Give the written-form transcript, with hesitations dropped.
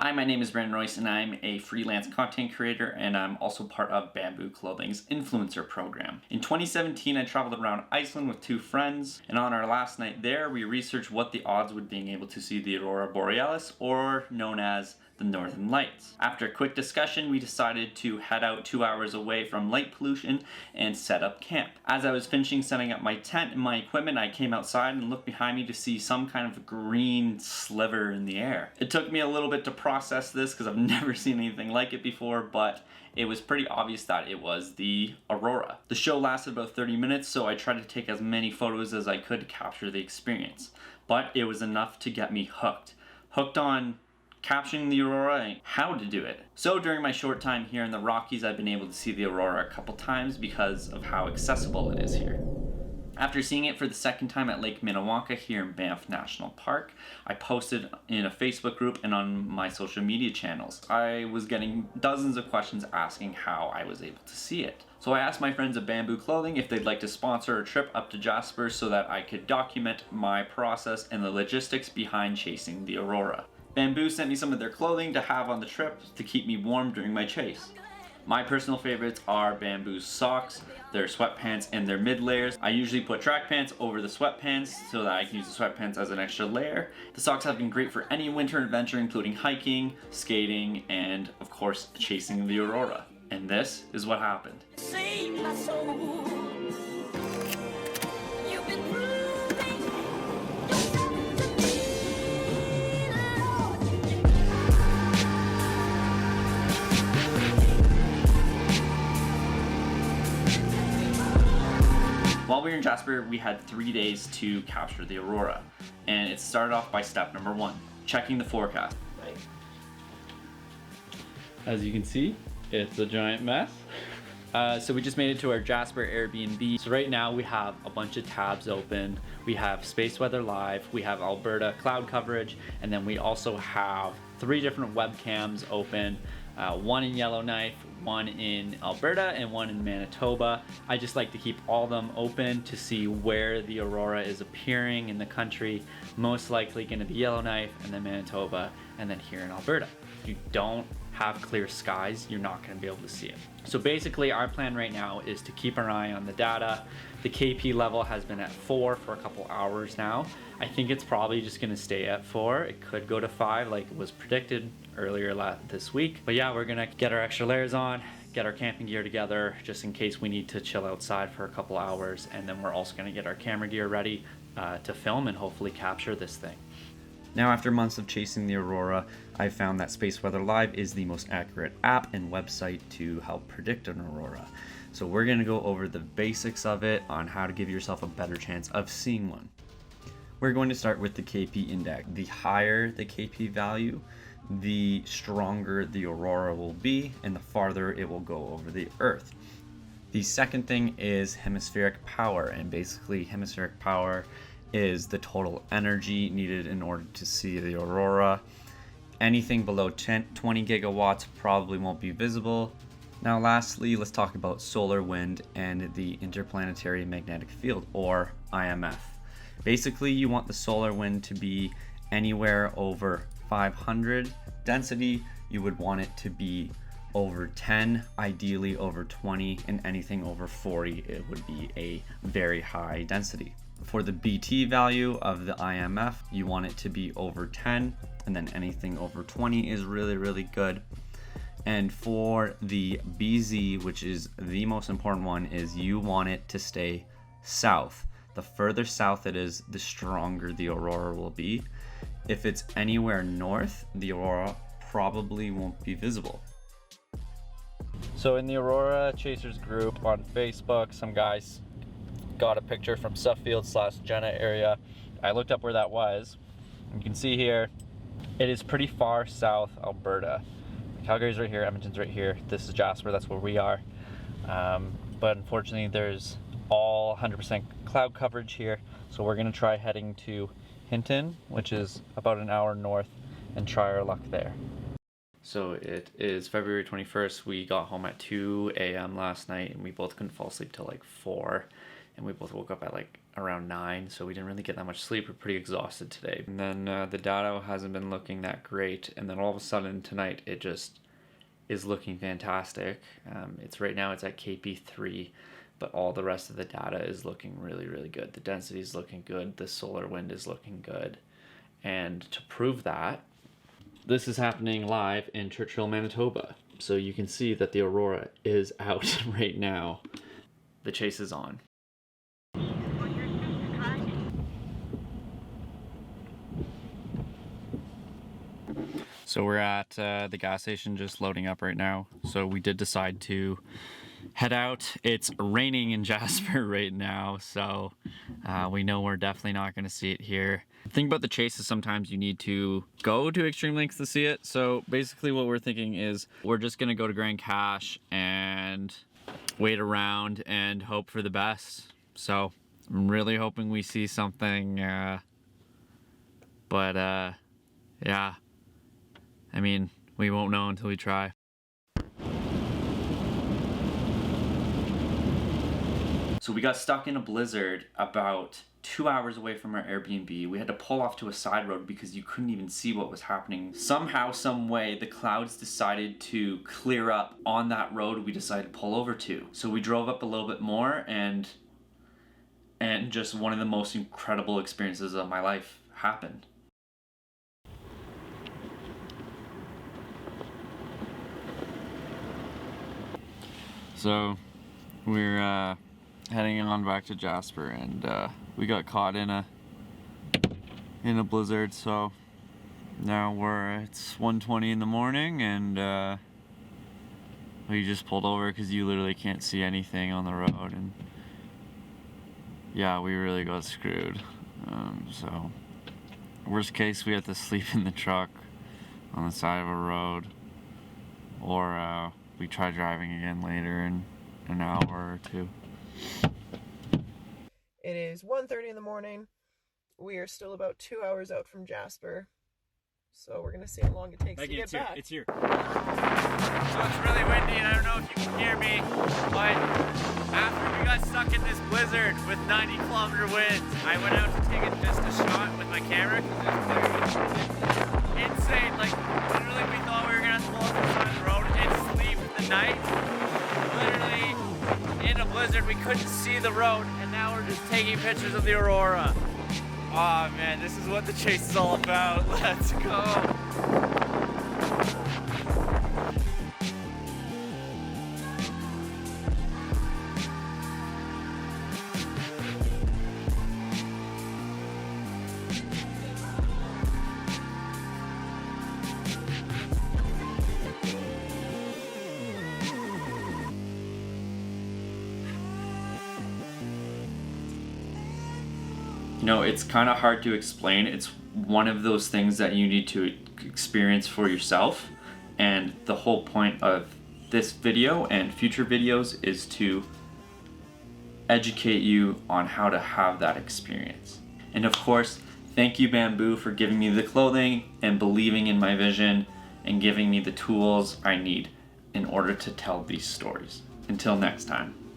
Hi, my name is Brandon Royce and I'm a freelance content creator and I'm also part of Bamboo Clothing's influencer program. In 2017, I traveled around Iceland with two friends, and on our last night there, we researched what the odds would being able to see the Aurora Borealis, or known as the Northern Lights. After a quick discussion, we decided to head out 2 hours away from light pollution and set up camp. As I was finishing setting up my tent and my equipment, I came outside and looked behind me to see some kind of green sliver in the air. It took me a little bit to process this because I've never seen anything like it before, but it was pretty obvious that it was the Aurora. The show lasted about 30 minutes, so I tried to take as many photos as I could to capture the experience. But it was enough to get me hooked. Hooked on capturing the Aurora and how to do it. So during my short time here in the Rockies, I've been able to see the Aurora a couple times because of how accessible it is here. After seeing it for the second time at Lake Minnewanka here in Banff National Park, I posted in a Facebook group and on my social media channels. I was getting dozens of questions asking how I was able to see it. So I asked my friends at Bamboo Clothing if they'd like to sponsor a trip up to Jasper so that I could document my process and the logistics behind chasing the Aurora. Bamboo sent me some of their clothing to have on the trip to keep me warm during my chase. My personal favorites are Bamboo's socks, their sweatpants, and their mid layers. I usually put track pants over the sweatpants so that I can use the sweatpants as an extra layer. The socks have been great for any winter adventure, including hiking, skating, and of course chasing the Aurora. And this is what happened. Save my soul. You've been While we were in Jasper, we had 3 days to capture the Aurora. And it started off by step number 1, checking the forecast. As you can see, it's a giant mess. So we just made it to our Jasper Airbnb. So right now we have a bunch of tabs open. We have Space Weather Live, we have Alberta cloud coverage, and then we also have 3 different webcams open. One in Yellowknife, one in Alberta, and one in Manitoba. I just like to keep all of them open to see where the Aurora is appearing in the country. Most likely going to be Yellowknife, and then Manitoba, and then here in Alberta. If you don't have clear skies, you're not going to be able to see it. So basically our plan right now is to keep our eye on the data. The KP level has been at 4 for a couple hours now. I think it's probably just going to stay at 4. It could go to 5 like it was predicted earlier this week. But yeah, we're going to get our extra layers on, get our camping gear together just in case we need to chill outside for a couple hours, and then we're also going to get our camera gear ready to film and hopefully capture this thing. Now, after months of chasing the Aurora, I found that Space Weather Live is the most accurate app and website to help predict an Aurora. So we're going to go over the basics of it on how to give yourself a better chance of seeing one. We're going to start with the KP index. The higher the KP value, the stronger the Aurora will be and the farther it will go over the Earth. The second thing is hemispheric power, and basically hemispheric power is the total energy needed in order to see the Aurora. Anything below 20 gigawatts probably won't be visible. Now lastly, let's talk about solar wind and the Interplanetary Magnetic Field, or IMF. Basically, you want the solar wind to be anywhere over 500 density. You would want it to be over 10, ideally over 20, and anything over 40, it would be a very high density. For the BT value of the IMF, you want it to be over 10, and then anything over 20 is really good. And for the BZ, which is the most important one, is you want it to stay south. The further south it is, the stronger the Aurora will be. If it's anywhere north, the Aurora probably won't be visible. So in the Aurora Chasers group on Facebook, some guys got a picture from Suffield/Jenna area. I looked up where that was. You can see here, it is pretty far south Alberta. Calgary's right here, Edmonton's right here. This is Jasper, that's where we are. But unfortunately there's all 100% cloud coverage here. So we're gonna try heading to Hinton, which is about an hour north, and try our luck there. So it is February 21st. We got home at 2 a.m. last night and we both couldn't fall asleep till like 4. and we both woke up at like around 9, so we didn't really get that much sleep. We're pretty exhausted today. And then the data hasn't been looking that great, and then all of a sudden tonight it just is looking fantastic. It's right now it's at KP3, but all the rest of the data is looking really, really good. The density is looking good, the solar wind is looking good. And to prove that, this is happening live in Churchill, Manitoba. So you can see that the aurora is out right now. The chase is on. So we're at the gas station just loading up right now. So we did decide to head out. It's raining in Jasper right now, so we know we're definitely not going to see it here. The thing about the chase is sometimes you need to go to extreme lengths to see it. So basically what we're thinking is we're just going to go to Grand Cache and wait around and hope for the best. So I'm really hoping we see something, but yeah, I mean, we won't know until we try. So we got stuck in a blizzard about 2 hours away from our Airbnb. We had to pull off to a side road because you couldn't even see what was happening. Somehow, some way, the clouds decided to clear up on that road we decided to pull over to. So we drove up a little bit more, and just one of the most incredible experiences of my life happened. So we're heading on back to Jasper, and we got caught in a blizzard. So now it's 1:20 in the morning, and we just pulled over because you literally can't see anything on the road, and yeah, we really got screwed. So worst case, we have to sleep in the truck on the side of a road, or we try driving again later in an hour or two. It is 1:30 in the morning. We are still about 2 hours out from Jasper. So we're going to see how long it takes to get back. It's here. So it's really windy, and I don't know if you can hear me, but after we got stuck in this blizzard with 90-kilometer winds, I went out to take just a shot with my camera because it was insane. Like, literally, we thought we were going to have to pull up the side of the road and sleep the night. Literally, in a blizzard, we couldn't see the road, and now we're just taking pictures of the aurora. Oh man, this is what the chase is all about. Let's go. You know, it's kind of hard to explain. It's one of those things that you need to experience for yourself. And the whole point of this video and future videos is to educate you on how to have that experience. And of course, thank you Bamboo for giving me the clothing and believing in my vision and giving me the tools I need in order to tell these stories. Until next time.